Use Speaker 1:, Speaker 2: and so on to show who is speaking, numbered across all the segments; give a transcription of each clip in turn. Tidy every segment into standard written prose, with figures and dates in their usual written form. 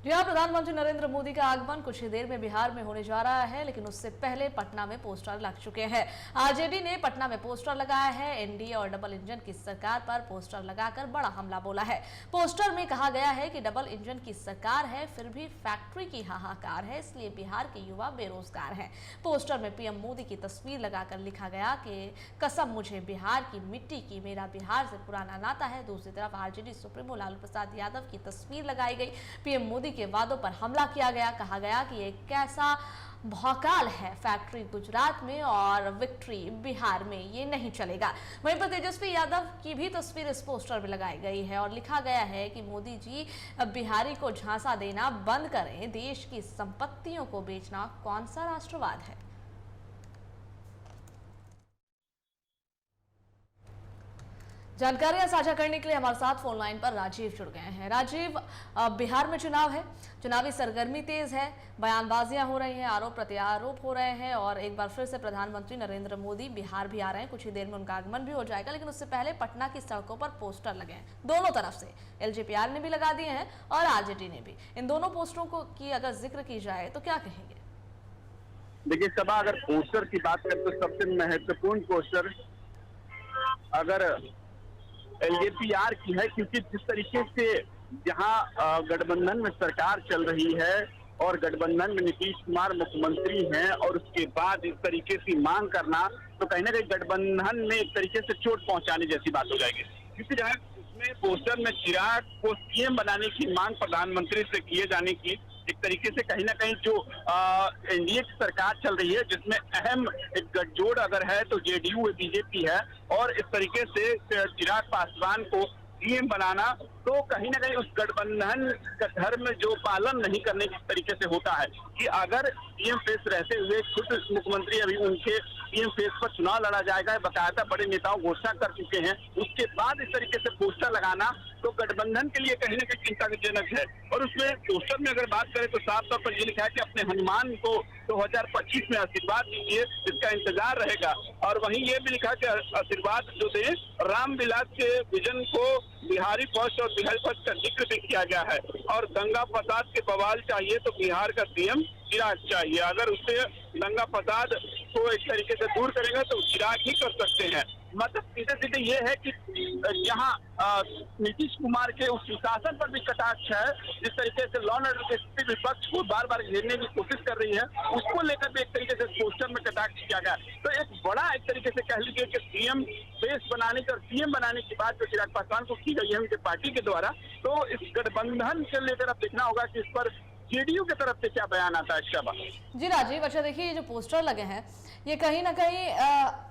Speaker 1: जी हाँ, प्रधानमंत्री नरेंद्र मोदी का आगमन कुछ ही देर में बिहार में होने जा रहा है, लेकिन उससे पहले पटना में पोस्टर लग चुके हैं। आरजेडी ने पटना में पोस्टर लगाया है। एनडीए और डबल इंजन की सरकार पर पोस्टर लगाकर बड़ा हमला बोला है। पोस्टर में कहा गया है कि डबल इंजन की सरकार है, फिर भी फैक्ट्री की हाहाकार है, इसलिए बिहार के युवा बेरोजगार हैं। पोस्टर में पीएम मोदी की तस्वीर लगाकर लिखा गया कि कसम मुझे बिहार की मिट्टी की, मेरा बिहार से पुराना नाता है। दूसरी तरफ आरजेडी सुप्रीमो लालू प्रसाद यादव की तस्वीर लगाई गई। पीएम मोदी के वादों पर हमला किया गया। कहा गया कि ये कैसा भौकाल है, फैक्ट्री गुजरात में और विक्ट्री बिहार में, ये नहीं चलेगा। वहीं पर तेजस्वी यादव की भी तस्वीर इस पोस्टर में लगाई गई है और लिखा गया है कि मोदी जी बिहारी को झांसा देना बंद करें, देश की संपत्तियों को बेचना कौन सा राष्ट्रवाद है। जानकारियां साझा करने के लिए हमारे साथ फोन लाइन पर राजीव जुड़ गए हैं। राजीव, बिहार में चुनाव है, चुनावी सरगर्मी तेज है, बयानबाजियां हो रही हैं, आरोप प्रत्यारोप हो रहे हैं और एक बार फिर से प्रधानमंत्री नरेंद्र मोदी बिहार भी आ रहे हैं। कुछ ही देर में उनका आगमन भी हो जाएगा, लेकिन उससे पहले पटना की सड़कों पर पोस्टर लगे हैं दोनों तरफ से। एलजेपीआर ने भी लगा दिए हैं और आरजेडी ने भी। इन दोनों पोस्टरों को की अगर जिक्र की जाए तो क्या कहेंगे?
Speaker 2: देखिए सभा, अगर पोस्टर की बात करें तो सबसे महत्वपूर्ण पोस्टर अगर एलजेपीआर की है, क्योंकि जिस तरीके से जहां गठबंधन में सरकार चल रही है और गठबंधन में नीतीश कुमार मुख्यमंत्री हैं और उसके बाद इस तरीके की मांग करना तो कहीं ना कहीं गठबंधन में एक तरीके से चोट पहुंचाने जैसी बात हो जाएगी। क्योंकि जहां इसमें पोस्टर में चिराग को सीएम बनाने की मांग प्रधानमंत्री से किए जाने की एक तरीके से कहीं ना कहीं जो एनडीए की सरकार चल रही है, जिसमें अहम एक गठजोड़ अगर है तो जेडीयू बीजेपी है, और इस तरीके से चिराग पासवान को सीएम बनाना तो कहीं ना कहीं उस गठबंधन का धर्म जो पालन नहीं करने की तरीके से होता है कि अगर सीएम फेस रहते हुए खुद मुख्यमंत्री अभी उनके सीएम फेस पर चुनाव लड़ा जाएगा, बकायदा बड़े नेताओं घोषणा कर चुके हैं, उसके बाद इस तरीके से पोस्टर लगाना तो गठबंधन के लिए कहीं ना कहीं चिंताजनक है। और उसमें पोस्टर में अगर बात करें तो साफ तौर पर ये लिखा है कि अपने हनुमान को 2025 में आशीर्वाद दीजिए, इसका इंतजार रहेगा। और वहीं ये भी लिखा कि आशीर्वाद जो दें, रामविलास के विजन को बिहारी फर्स्ट और बिहारी फर्स्ट का जिक्र भी किया गया है। और गंगा फसाद के बवाल चाहिए तो बिहार का सीएम चिराग चाहिए। अगर उससे गंगा फसाद को एक तरीके से दूर करेंगे तो चिराग ही कर सकते हैं। मतलब सीधे सीधे ये है कि यहाँ नीतीश कुमार के उस सुशासन पर भी कटाक्ष है, जिस तरीके से लॉ एंड ऑर्डर के स्थिति विपक्ष को बार बार घेरने की कोशिश कर रही है, उसको लेकर भी एक तरीके से पोस्टर में कटाक्ष किया गया। तो एक बड़ा एक तरीके से कह लीजिए कि सीएम बेस बनाने की और सीएम बनाने की बात जो चिराग पासवान को की गई है उनके पार्टी के द्वारा, तो इस गठबंधन के लेकर अब देखना होगा कि इस पर जेडीयू की तरफ से क्या बयान आता है। शबा
Speaker 1: जी राजीव, अच्छा देखिए, ये जो पोस्टर लगे हैं ये कहीं ना कहीं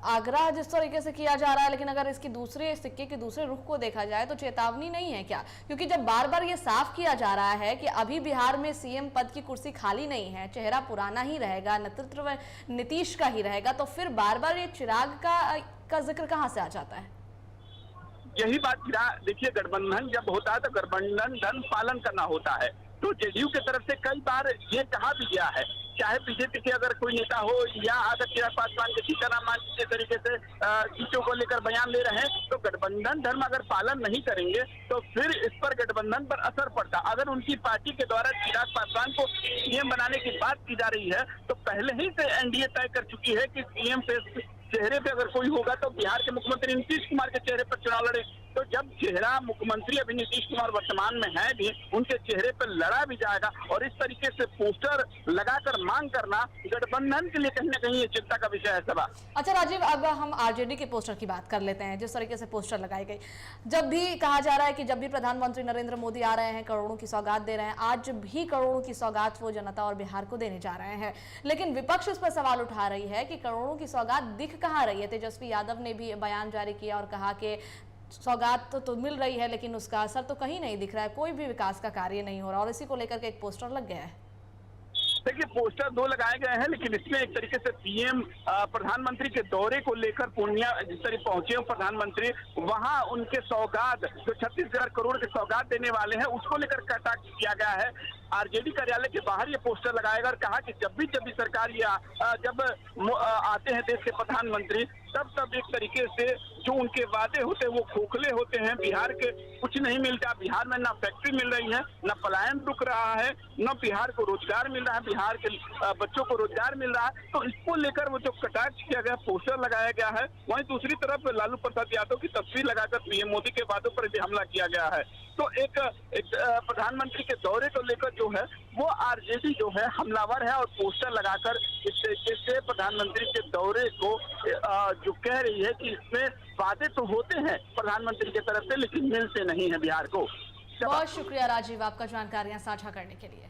Speaker 1: आग्रह जिस तरीके से किया जा रहा है, लेकिन अगर इसकी दूसरे सिक्के के दूसरे रुख को देखा जाए तो चेतावनी नहीं है क्या? क्योंकि जब बार बार ये साफ किया जा रहा है कि अभी बिहार में सीएम पद की कुर्सी खाली नहीं है, चेहरा पुराना ही रहेगा, नेतृत्व नीतीश का ही रहेगा, तो फिर बार बार ये चिराग का जिक्र कहाँ से आ जाता है?
Speaker 2: यही बात देखिए, गठबंधन जब होता है तो गठबंधन धर्म पालन करना होता है। तो जेडीयू की तरफ से कई बार ये कहा भी गया है, चाहे बीजेपी के अगर कोई नेता हो या अगर चिराग पासवान के सीताराम मांझी के तरीके से सीटों को लेकर बयान ले रहे हैं, तो गठबंधन धर्म अगर पालन नहीं करेंगे तो फिर इस पर गठबंधन पर असर पड़ता। अगर उनकी पार्टी के द्वारा चिराग पासवान को सीएम बनाने की बात की जा रही है तो पहले ही से एनडीए तय कर चुकी है कि सीएम फेस चेहरे पे अगर कोई होगा तो बिहार के मुख्यमंत्री नीतीश कुमार के चेहरे पर चुनाव लड़े। तो जब चेहरा मुख्यमंत्री अभी नीतीश कुमार वर्तमान में है भी, उनके चेहरे पर लड़ा भी जाएगा, और इस तरीके से पोस्टर लगाकर मांग करना गठबंधन के लिए कहीं ना कहीं ये चिंता का विषय है। सभा,
Speaker 1: अच्छा राजीव, अब हम आरजेडी के पोस्टर की बात कर लेते हैं। जिस तरीके से पोस्टर लगाई गई, जब भी कहा जा रहा है कि जब भी प्रधानमंत्री नरेंद्र मोदी आ रहे हैं करोड़ों की सौगात दे रहे हैं, आज भी करोड़ों की सौगात वो जनता और बिहार को देने जा रहे हैं, लेकिन विपक्ष इस पर सवाल उठा रही है कि करोड़ों की सौगात दिख कहाँ रही है। तेजस्वी यादव ने भी बयान जारी किया और कहा कि सौगात तो मिल रही है लेकिन उसका असर तो कहीं नहीं दिख रहा है, कोई भी विकास का कार्य नहीं हो रहा, और इसी को लेकर के एक पोस्टर लग गया है।
Speaker 2: देखिए, पोस्टर दो लगाए गए हैं, लेकिन इसमें एक तरीके से पीएम प्रधानमंत्री के दौरे को लेकर पूर्णिया जिस तरह पहुंचे हो प्रधानमंत्री, वहां उनके सौगात जो 36,000 करोड़ के सौगात देने वाले हैं उसको लेकर कटाक्ष किया गया है। आरजेडी कार्यालय के बाहर ये पोस्टर लगाएगा और कहा कि जब भी सरकार जब आते हैं देश के प्रधानमंत्री तब एक तरीके से जो उनके वादे होते हैं वो खोखले होते हैं। बिहार के कुछ नहीं मिलता, बिहार में ना फैक्ट्री मिल रही है, ना पलायन रुक रहा है, न बिहार को रोजगार मिल रहा है, बिहार के बच्चों को रोजगार मिल रहा है। तो इसको लेकर वो जो कटाक्ष किया गया, पोस्टर लगाया गया है, वहीं दूसरी तरफ लालू प्रसाद यादव की तस्वीर लगाकर पीएम मोदी के वादों पर भी हमला किया गया है। तो एक प्रधानमंत्री के दौरे को लेकर जो है वो आरजेडी जो है हमलावर है और पोस्टर लगाकर इस तरीके से प्रधानमंत्री के दौरे को जो कह रही है कि इसमें वादे तो होते हैं प्रधानमंत्री की तरफ से, लेकिन मिलते नहीं है बिहार को।
Speaker 1: बहुत शुक्रिया राजीव आपका जानकारियां साझा करने के लिए।